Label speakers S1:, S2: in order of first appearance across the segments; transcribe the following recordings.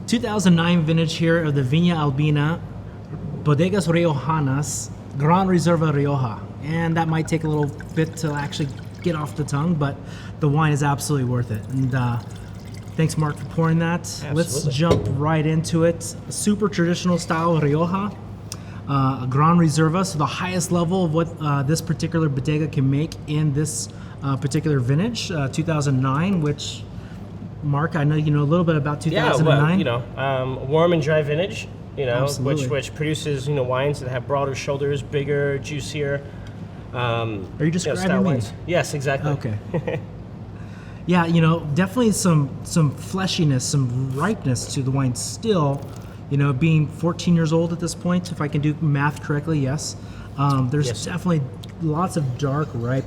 S1: 2009 vintage here of the Vina Albina, Bodegas Riojanas Gran Reserva Rioja. And that might take a little bit to actually get off the tongue, but the wine is absolutely worth it. And thanks, Mark, for pouring that.
S2: Absolutely.
S1: Let's jump right into it. A super traditional style Rioja, a Gran Reserva, so the highest level of what this particular bodega can make in this particular vintage, 2009, which, Mark, I know you know a little bit about 2009.
S2: Yeah, well, warm and dry vintage,
S1: Absolutely.
S2: which produces, wines that have broader shoulders, bigger, juicier.
S1: Are you describing me?
S2: Wines. Yes, exactly.
S1: Okay. Yeah, definitely some fleshiness, some ripeness to the wine still. Being 14 years old at this point, if I can do math correctly, yes. There's
S2: Yes.
S1: definitely lots of dark, ripe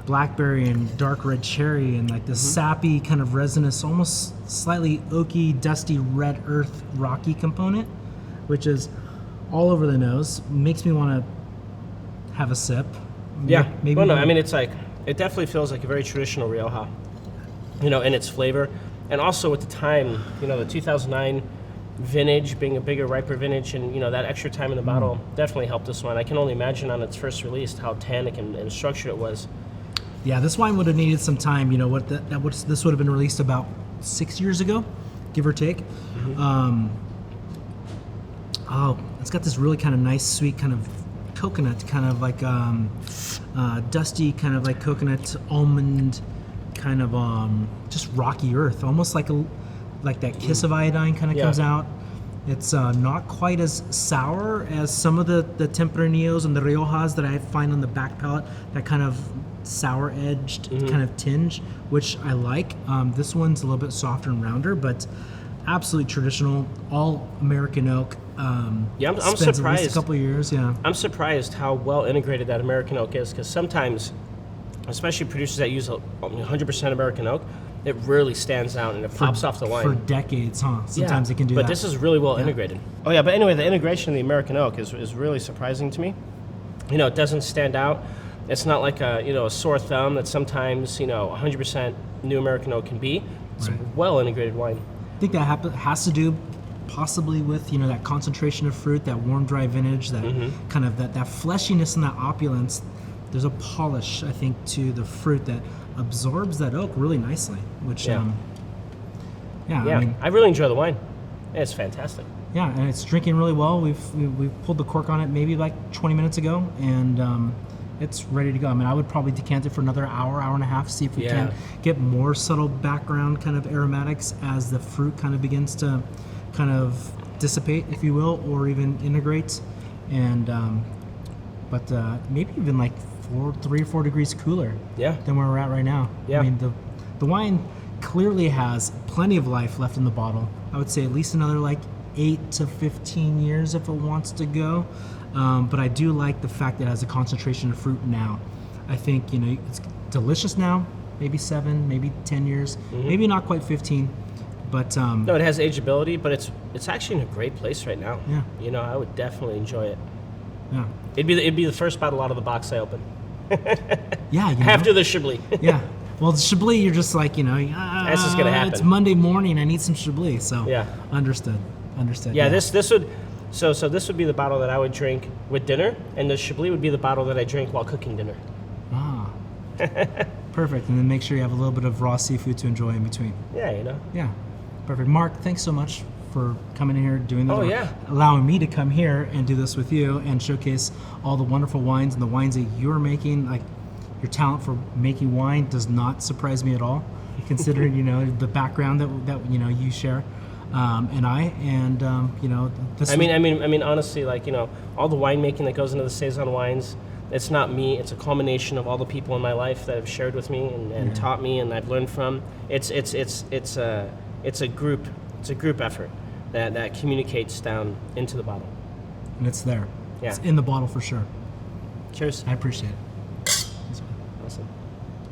S1: blackberry and dark red cherry and like the sappy kind of resinous, almost slightly oaky, dusty red earth rocky component, which is all over the nose. Makes me want to have a sip.
S2: Yeah.
S1: Maybe.
S2: Well, no, I mean, it definitely feels like a very traditional Rioja, in its flavor. And also at the time, the 2009 vintage being a bigger, riper vintage, and that extra time in the bottle definitely helped this one. I can only imagine on its first release how tannic and structured it was.
S1: Yeah, this wine would have needed some time. This would have been released about 6 years ago, give or take. It's got this really kind of nice, sweet kind of coconut, kind of like dusty, kind of like coconut almond, kind of just rocky earth, almost like that kiss of iodine kind of comes out. It's not quite as sour as some of the Tempranillos and the Riojas that I find on the back palate, that kind of sour-edged kind of tinge, which I like. This one's a little bit softer and rounder, but absolutely traditional, all American oak.
S2: I'm
S1: spends
S2: surprised.
S1: At least a couple of years, yeah.
S2: I'm surprised how well integrated that American oak is, because sometimes, especially producers that use 100% American oak, it really stands out and it pops off the wine.
S1: For decades, huh? Sometimes it can do
S2: but
S1: that.
S2: But this is really well integrated. Oh yeah, but anyway, the integration of the American oak is really surprising to me. It doesn't stand out. It's not like a sore thumb that sometimes 100% new American oak can be. It's a well integrated wine.
S1: I think that has to do possibly with that concentration of fruit, that warm dry vintage, that kind of that fleshiness and that opulence. There's a polish, I think, to the fruit that absorbs that oak really nicely, which I mean,
S2: I really enjoy the wine. It's fantastic.
S1: Yeah, and it's drinking really well. We've pulled the cork on it maybe like 20 minutes ago, and it's ready to go. I mean, I would probably decant it for another hour and a half, see if we can get more subtle background kind of aromatics as the fruit kind of begins to kind of dissipate, if you will, or even integrate. And but maybe even like 3 or 4 degrees cooler than where we're at right now.
S2: Yeah.
S1: I mean, the wine clearly has plenty of life left in the bottle. I would say at least another like 8 to 15 years if it wants to go. But I do like the fact that it has a concentration of fruit now. I think, it's delicious now, maybe 7, maybe 10 years, maybe not quite 15. But
S2: no, it has ageability, but it's actually in a great place right now.
S1: Yeah.
S2: I would definitely enjoy it.
S1: Yeah.
S2: It'd be the first bottle out of the box I open.
S1: Yeah.
S2: After the Chablis.
S1: Yeah. Well, the Chablis, you're just like,
S2: that's just gonna happen.
S1: It's Monday morning. I need some Chablis. So understood.
S2: Yeah. This would. So this would be the bottle that I would drink with dinner, and the Chablis would be the bottle that I drink while cooking dinner.
S1: Ah. Perfect. And then make sure you have a little bit of raw seafood to enjoy in between.
S2: Yeah.
S1: Yeah. Perfect. Mark, thanks so much for coming in here, doing this.
S2: Oh, yeah.
S1: Allowing me to come here and do this with you and showcase all the wonderful wines and the wines that you're making. Like, your talent for making wine does not surprise me at all, considering the background that you share. This.
S2: I mean, honestly, like all the winemaking that goes into the Saison wines, it's not me. It's a culmination of all the people in my life that have shared with me and taught me, and I've learned from. It's a group effort that communicates down into the bottle.
S1: And it's there.
S2: Yeah.
S1: It's in the bottle for sure.
S2: Cheers.
S1: I appreciate it.